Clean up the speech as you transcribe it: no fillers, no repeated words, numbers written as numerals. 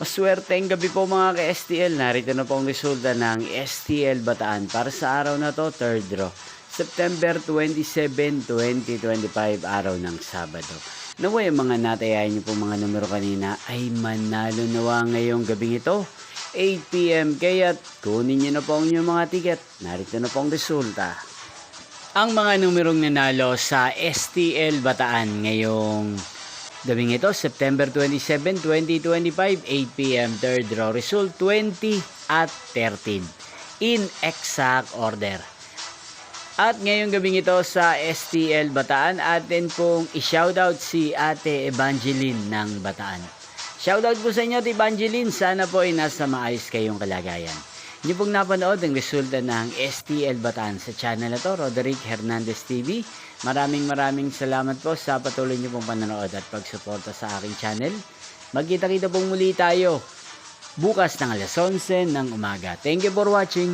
Maswerteng gabi po mga ka-STL. Narito na po ang resulta ng STL Bataan para sa araw na to, third draw. September 27, 2025, araw ng Sabado. Naway ang mga natayayan niyo po mga numero kanina ay manalo nawa ngayong gabing ito, 8 PM. Kaya't kunin niyo na po ang inyong mga ticket. Narito na po ang resulta. Ang mga numerong nanalo sa STL Bataan ngayong gabing ito, September 27, 2025, 8 PM, third draw. Result 20 at 13 in exact order. At ngayong gabing ito sa STL Bataan, atin pong i-shoutout si Ate Evangeline ng Bataan. Shoutout po sa inyo, Ate Evangeline. Sana po ay nasa maayos kayong kalagayan. Hindi pong napanood ang resulta ng STL Bataan sa channel na to, Roderick Hernandez TV. Maraming salamat po sa patuloy niyo pong panonood at pagsuporta sa aking channel. Magkita-kita pong muli tayo bukas ng alas 11 ng umaga. Thank you for watching.